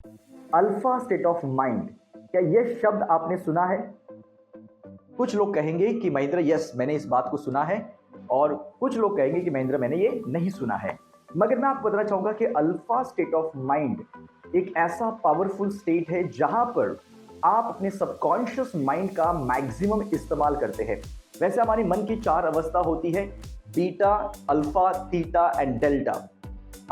Alpha state of mind, क्या यह शब्द आपने सुना है? कुछ लोग कहेंगे कि महेंद्र यस मैंने इस बात को सुना है, और कुछ लोग कहेंगे कि महेंद्र मैंने ये नहीं सुना है। मगर मैं आपको बताना चाहूंगा कि अल्फा स्टेट ऑफ माइंड एक ऐसा पावरफुल स्टेट है जहां पर आप अपने सबकॉन्शियस माइंड का मैक्सिमम इस्तेमाल करते हैं। वैसे हमारे मन की चार अवस्था होती है, beta, alpha, theta and delta.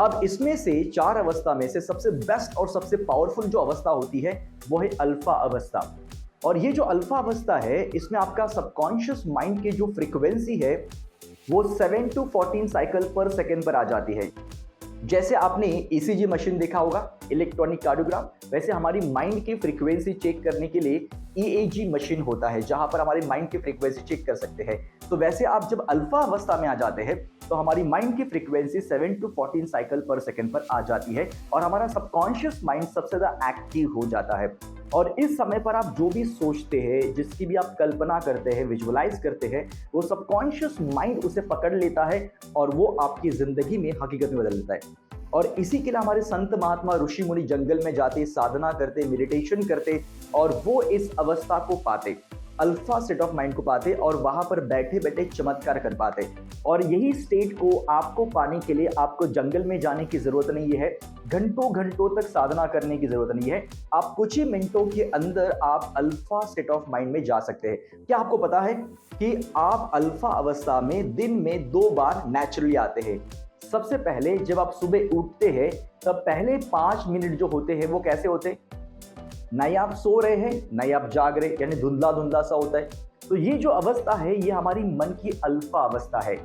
अब इसमें से चार अवस्था में से सबसे बेस्ट और सबसे पावरफुल जो अवस्था होती है वो है अल्फा अवस्था। और ये जो अल्फा अवस्था है इसमें आपका सबकॉन्शियस माइंड की जो फ्रीक्वेंसी है वो 7 to 14 साइकिल पर सेकेंड पर आ जाती है। जैसे आपने ईसीजी मशीन देखा होगा, इलेक्ट्रॉनिक कार्डियोग्राम, वैसे हमारी माइंड की फ्रीक्वेंसी चेक करने के लिए ईएजी मशीन होता है जहां पर हमारी माइंड की फ्रीक्वेंसी चेक कर सकते हैं। तो वैसे आप जब अल्फा अवस्था में आ जाते हैं तो हमारी माइंड की फ्रीक्वेंसी 7 to 14 साइकिल पर सेकेंड पर आ जाती है और हमारा सबकॉन्शियस माइंड सबसे ज्यादा एक्टिव हो जाता है। और इस समय पर आप जो भी सोचते हैं, जिसकी भी आप कल्पना करते हैं, विजुअलाइज करते हैं, वो सबकॉन्शियस माइंड उसे पकड़ लेता है और वो आपकी जिंदगी में हकीकत में बदल देता है। और इसी के लिए हमारे संत महात्मा ऋषि मुनि जंगल में जाते, साधना करते, मेडिटेशन करते और वो इस अवस्था को पाते, अल्फा स्टेट ऑफ माइंड को पाते और वहां पर बैठे बैठे चमत्कार कर पाते। और यही स्टेट को आपको पाने के लिए आपको जंगल में जाने की जरूरत नहीं है, घंटों घंटों तक साधना करने की जरूरत नहीं है। आप कुछ ही मिनटों के अंदर आप अल्फा स्टेट ऑफ माइंड में जा सकते हैं। क्या आपको पता है कि आप अल्फा अवस्था में दिन में 2 बार नेचुरली आते हैं? सबसे पहले जब आप सुबह उठते हैं तब पहले 5 मिनट जो होते हैं वो कैसे होते हैं? नहीं आप सो रहे हैं, नहीं आप जाग रहे, यानी धुंधला धुंधला सा होता है। तो ये जो अवस्था है ये हमारी मन की अल्फा अवस्था है।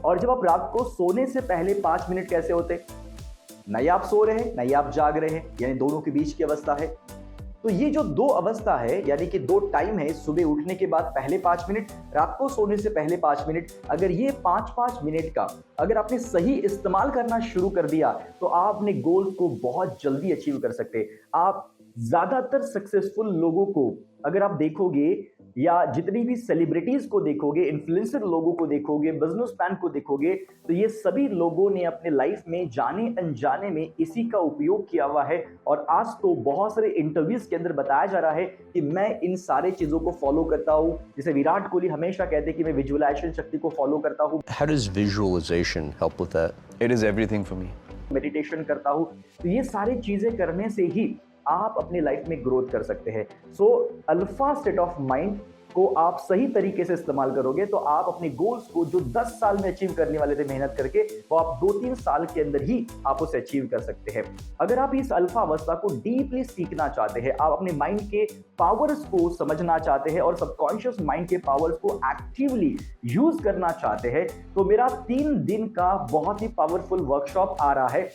और जब आप रात को सोने से पहले 5 मिनट कैसे होते? नहीं आप सो रहे हैं, नहीं आप जाग रहे हैं, यानी दोनों के बीच की अवस्था है। तो ये जो 2 अवस्था है, यानी कि 2 टाइम है, सुबह उठने के बाद पहले 5 मिनट, रात को सोने से पहले 5 मिनट, अगर ये 5-5 मिनट का अगर आपने सही इस्तेमाल करना शुरू कर दिया तो आप अपने गोल्स को बहुत जल्दी अचीव कर सकते हैं। आप ज्यादातर सक्सेसफुल लोगों को अगर आप देखोगे या जितनी भी सेलिब्रिटीज को देखोगे, इन्फ्लुएंसर लोगों को देखोगे, बिजनेसमैन को देखोगे, तो ये सभी लोगों ने अपने लाइफ में जाने अनजाने में इसी का उपयोग किया हुआ है। और आज तो बहुत सारे इंटरव्यूज के अंदर बताया जा रहा है कि मैं इन सारे चीजों को फॉलो करता हूं। जैसे विराट कोहली हमेशा कहते हैं कि मैं विजुअलाइजेशन शक्ति को फॉलो करता हूं। How does visualization help with that? It is everything for me. Meditation करता हूं। तो ये सारी चीजें करने से ही आप अपनी लाइफ में ग्रोथ कर सकते हैं। So alpha state of mind को आप सही तरीके से इस्तेमाल करोगे तो आप अपने गोल्स को जो 10 साल में अचीव करने वाले थे मेहनत करके, वो आप 2-3 साल के अंदर ही आप उसे अचीव कर सकते हैं। अगर आप इस अल्फा अवस्था को डीपली सीखना चाहते हैं, आप अपने माइंड के पावर्स को समझना चाहते हैं और सबकॉन्शियस माइंड के पावर्स को एक्टिवली यूज करना चाहते हैं, तो मेरा 3 दिन का बहुत ही पावरफुल वर्कशॉप आ रहा है,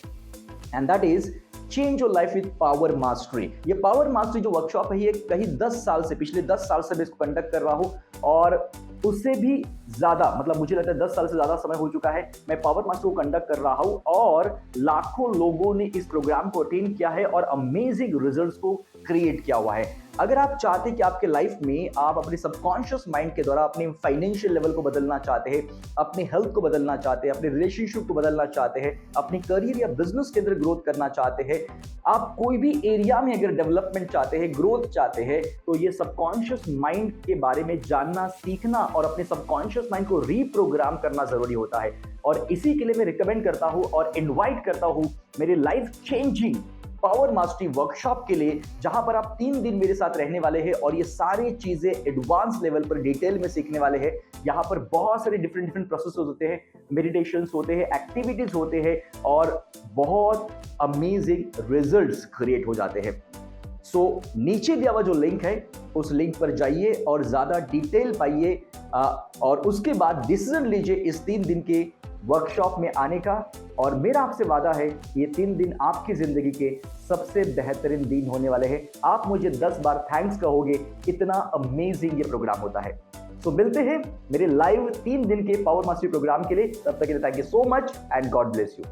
and that is change your life with power mastery. ये पावर मास्टरी जो वर्कशॉप है ये कहीं 10 साल से, पिछले 10 साल से मैं इसको कंडक्ट कर रहा हूं और उससे भी ज्यादा, मतलब मुझे लगता है 10 साल से ज्यादा समय हो चुका है मैं पावर मास्टर को कंडक्ट कर रहा हूं और लाखों लोगों ने इस प्रोग्राम को अटेंड किया है और अमेजिंग रिजल्ट्स को क्रिएट किया हुआ है। अगर आप चाहते हैं कि आपके लाइफ में आप अपने सबकॉन्शियस माइंड के द्वारा अपने फाइनेंशियल लेवल को बदलना चाहते हैं, अपने हेल्थ को बदलना चाहते हैं, अपने रिलेशनशिप को बदलना चाहते हैं, अपने करियर या बिजनेस के अंदर ग्रोथ करना चाहते हैं, आप कोई भी एरिया में अगर डेवलपमेंट चाहते हैं, ग्रोथ चाहते हैं, तो ये सबकॉन्शियस माइंड के बारे में जानना, सीखना और अपने सबकॉन्शियस माइंड को रीप्रोग्राम करना जरूरी होता है। और इसी के लिए मैं रिकमेंड करता हूं और इनवाइट करता हूं मेरे life changing power mastery workshop के लिए, जहां पर आप 3 दिन मेरे साथ रहने वाले हैं और ये सारी चीजें एडवांस लेवल पर डिटेल में सीखने वाले हैं। यहाँ पर बहुत सारे डिफरेंट प्रोसेस होते हैं, मेडिटेशंस होते हैं, एक्टिविटीज होते हैं और बहुत अमेजिंग रिजल्ट्स क्रिएट हो जाते हैं। सो नीचे दिया हुआ जो लिंक है उस लिंक पर जाइए और ज्यादा डिटेल पाइए और उसके बाद डिसीजन लीजिए इस 3 दिन के वर्कशॉप में आने का। और मेरा आपसे वादा है ये 3 दिन आपकी जिंदगी के सबसे बेहतरीन दिन होने वाले हैं। आप मुझे 10 बार थैंक्स कहोगे, इतना अमेजिंग ये प्रोग्राम होता है। तो मिलते हैं मेरे लाइव 3 दिन के पावर मास्टरी प्रोग्राम के लिए। तब तक के लिए thank you so much and God bless you.